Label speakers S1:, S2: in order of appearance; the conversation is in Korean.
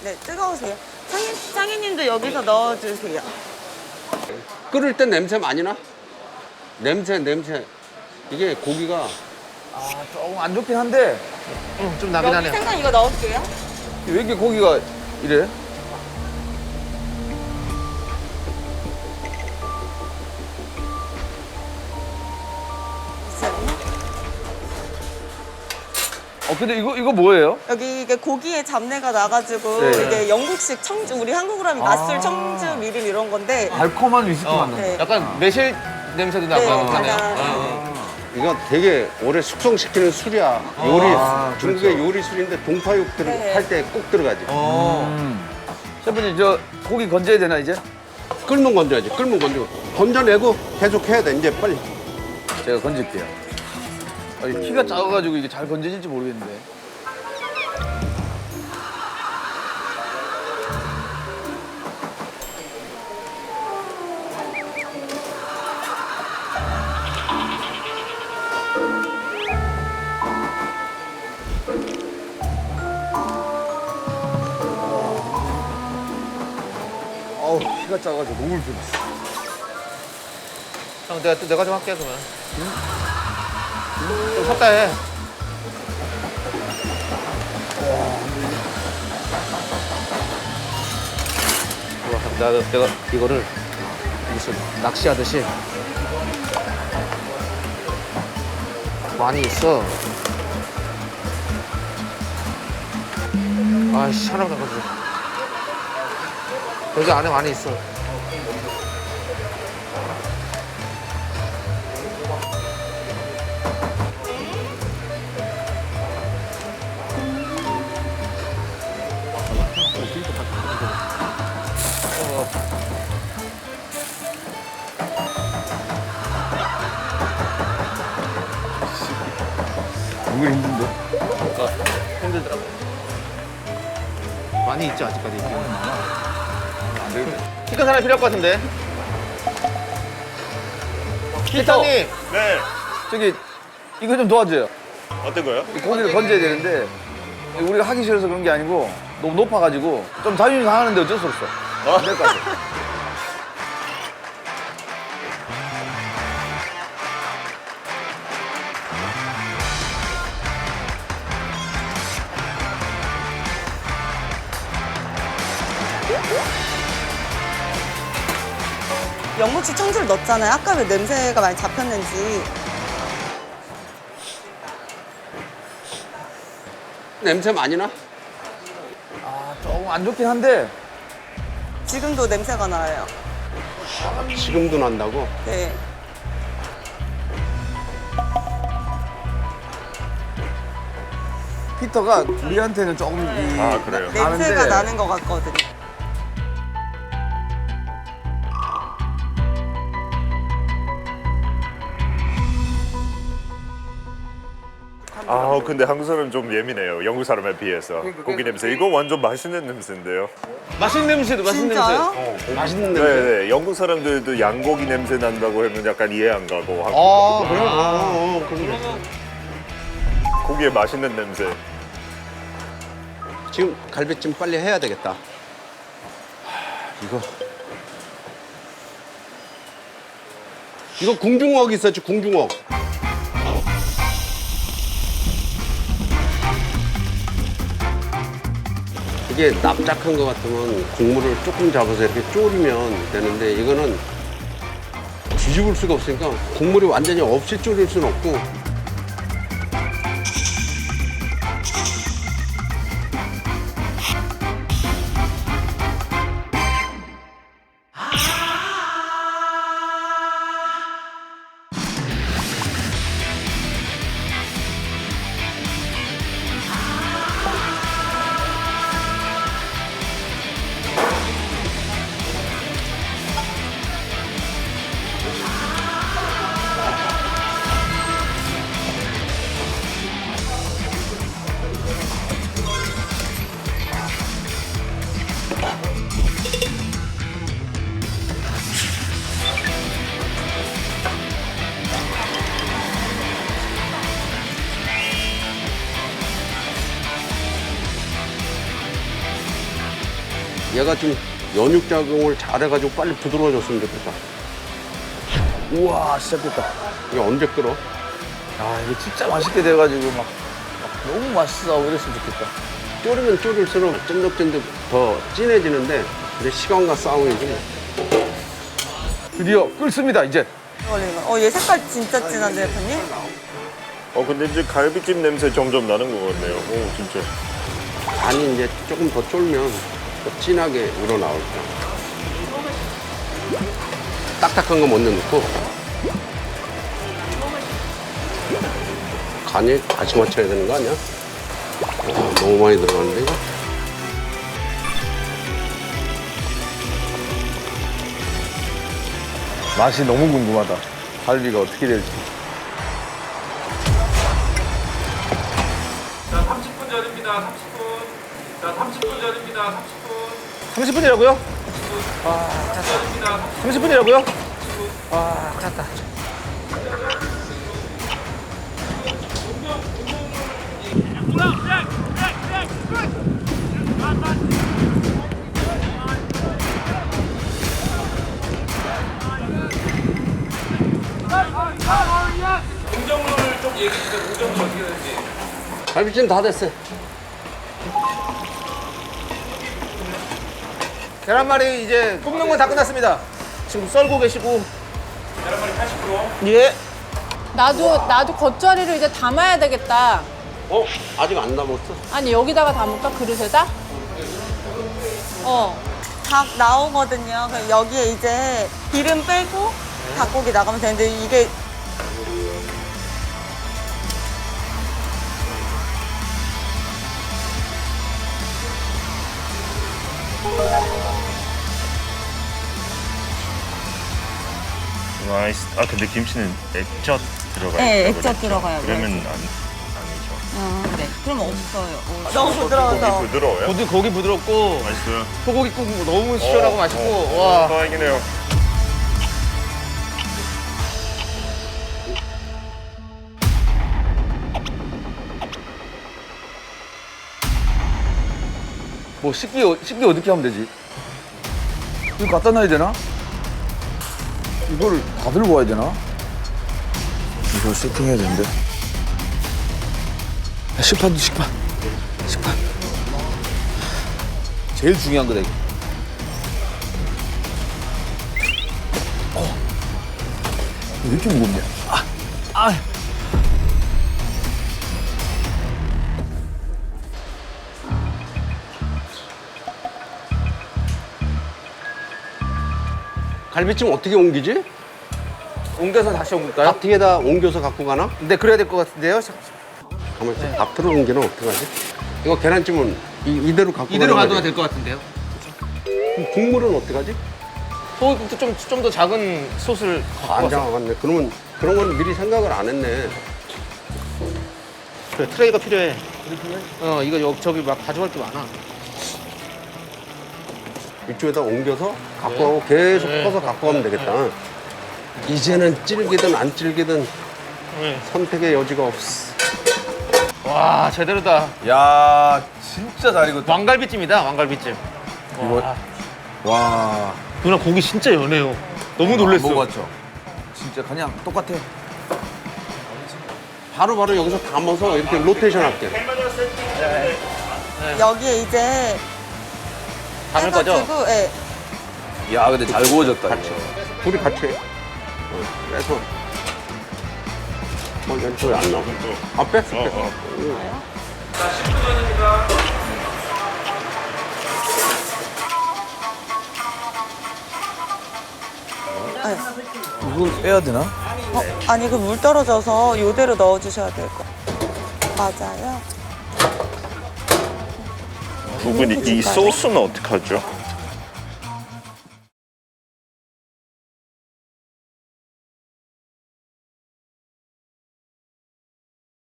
S1: 네, 뜨거우세요. 상인님도 여기서 넣어주세요.
S2: 끓을 땐 냄새 많이 나? 냄새. 이게 고기가
S3: 아, 조금 안 좋긴 한데 좀 나긴
S1: 여기
S3: 하네.
S1: 생강 이거 넣을게요.
S3: 왜 이렇게 고기가 이래?
S1: 잠시만요.
S3: 근데 이거 뭐예요?
S1: 여기 이게 고기에 잡내가 나가지고
S3: 네.
S1: 이게 영국식 청주, 우리 한국으로 하면 맛술, 청주, 미림 이런 건데.
S3: 달콤한 위스키 맛 나.
S1: 네.
S4: 약간 매실 냄새도
S1: 네,
S4: 나고 하네요.
S1: 약간.
S2: 이거 되게 오래 숙성시키는 술이야. 중국의 요리 술인데 동파육
S1: 네.
S2: 할 때 꼭 들어가지.
S3: 셰프님 저 고기 건져야 되나 이제?
S2: 끓으면 건져야지. 끓으면 건지고 건져내고 계속 해야 돼. 이제 빨리.
S3: 제가 건질게요. 아니, 키가 작아가지고 이게 잘 건져질지 모르겠는데. 어우, 키가 작아가지고 너무 불편해.
S4: 형 내가 좀 할게 그러면. 좀 섰다 해. 내가 이거를 무슨 낚시하듯이 많이 있어. 아이씨 하나도 안 가져. 여기 안에 많이 있어.
S3: 이거 힘든데?
S4: 힘들더라고. 많이 있죠 아직까지. 키 큰 사람이 필요할 것 같은데. 피터님.
S5: 네.
S3: 저기 이거 좀 도와줘요.
S5: 어떤 거요?
S3: 이 고기를 건져야 되는데 우리가 하기 싫어서 그런 게 아니고 너무 높아가지고 좀 자존심 상하는데 어쩔 수 없어. 안 될 것 같아.
S1: 영국식 청주를 넣었잖아요. 아까 왜 냄새가 많이 잡혔는지.
S2: 냄새 많이 나?
S3: 아, 조금 안 좋긴 한데
S1: 지금도 냄새가 나요.
S2: 지금도 난다고?
S1: 네.
S3: 피터가 우리한테는 조금
S5: 아, 그래요?
S1: 냄새가
S3: 나는데
S1: 나는 것 같거든요.
S5: 아, 근데 한국 사람 좀 예민해요. 영국 사람에 비해서. 고기 냄새. 이거 완전 맛있는 냄새인데요.
S4: 맛있는 냄새도 맛있는 냄새.
S1: 진짜요?
S2: 맛있는
S5: 네,
S2: 냄새.
S5: 네. 영국 사람들도 양고기 냄새 난다고 하면 약간 이해 안 가고.
S2: 그래? 그럼
S5: 고기에 맛있는 냄새.
S2: 지금 갈비찜 빨리 해야 되겠다. 이거 궁중어기 있었지, 궁중어. 이게 납작한 것 같으면 국물을 조금 잡아서 이렇게 졸이면 되는데 이거는 뒤집을 수가 없으니까 국물이 완전히 없이 졸일 수는 없고 얘가 좀 연육 작용을 잘해가지고 빨리 부드러워졌으면 좋겠다.
S3: 우와, 시작됐다.
S2: 이게 언제 끓어?
S3: 아, 이거 진짜 맛있게 돼가지고 막 너무 맛있어. 이랬으면 좋겠다.
S2: 졸이면 졸일수록 쫀득쫀득 더 진해지는데 이제 시간과 싸움이지.
S3: 드디어 끓습니다, 이제.
S1: 걸리는 거. 얘 색깔 진짜 진한데, 대표님?
S5: 근데 이제 갈비찜 냄새 점점 나는 것 같네요. 오, 진짜.
S2: 간이 이제 조금 더 쫄면 더 진하게 우러나올 거야. 딱딱한 거 먼저 넣고 간이 다시 맞춰야 되는 거 아니야? 너무 많이 들어가는데 이거?
S3: 맛이 너무 궁금하다. 갈비가 어떻게 될지.
S6: 자, 30분 전입니다. 30분. 자, 30분 전입니다. 30분.
S3: 30분이라고요?
S6: 전입니다.
S3: 30분이라고요?
S6: 공정률 좀 얘기해 주세요. 공정률 어떻게 되는지.
S2: 갈비찜 다 됐어요.
S4: 계란말이 이제 굽는 건 다 끝났습니다. 지금 썰고 계시고.
S6: 계란말이 80%.
S4: 예.
S7: 나도 겉절이를 이제 담아야 되겠다.
S2: 아직 안 남았어.
S7: 아니 여기다가 담을까 그릇에다?
S1: 닭 나오거든요. 그럼 여기에 이제 기름 빼고 닭고기 나가면 되는데 이게
S5: 나이스. 근데 김치는 액젓 들어가요?
S1: 네, 액젓 들어가요.
S5: 그러면 아니죠.
S1: 네. 그럼 없어요. 너무 부드러워서.
S5: 부드러워요?
S4: 고기 부드럽고
S5: 맛있어요.
S4: 소고기 국 너무 시원하고 맛있고. 와.
S5: 다행이네요.
S3: 뭐 식기 어떻게 하면 되지? 이거 갖다 놔야 되나? 이걸 다 들고 와야 되나? 이걸 세팅해야 되는데. 식판. 제일 중요한 거다, 이거. 왜 이렇게 무겁냐?
S2: 갈비찜 어떻게 옮기지?
S4: 옮겨서 다시 옮길까요?
S2: 닭튀에다 옮겨서 갖고 가나?
S4: 네, 그래야 될 것 같은데요.
S2: 가만 있어. 앞으로 옮기는 어떡하지? 이거 계란찜은 이대로 갖고
S4: 이대로
S2: 가는
S4: 가도
S2: 거지?
S4: 될 것 같은데요.
S2: 그럼 국물은 어떡하지?
S4: 소도 좀 더 작은 솥을
S2: 안 장아갔네. 그러면 그런 건 미리 생각을 안 했네.
S4: 그래, 트레이가 필요해. 이거 저기 막 가져갈 게 많아.
S2: 이쪽에다 옮겨서 갖고 가고 계속 퍼서 갖고 가면 되겠다. 이제는 질기든 안 질기든 선택의 여지가 없어.
S4: 와, 제대로다.
S3: 야, 진짜 잘 익었다.
S4: 왕갈비찜이다, 왕갈비찜.
S3: 이거, 와.
S4: 누나 고기 진짜 연해요. 너무 놀랬어.
S3: 먹어봤죠? 진짜 그냥 똑같아.
S2: 바로 여기서 담아서 이렇게 로테이션 할게.
S1: 여기에 이제
S4: 담을 거죠?
S1: 해가지고, 예.
S3: 야, 근데 잘 구워졌다.
S2: 같이.
S3: 이거.
S2: 둘이 같이 해. 그래서 왼쪽에 안 나와. 뺐어.
S6: 자, 10분 전입니다.
S3: 이걸 빼야 되나?
S1: 아니, 그 물 떨어져서 이대로 넣어주셔야 될 거. 맞아요.
S5: 두 분이 이 소스는 어떻게 하죠?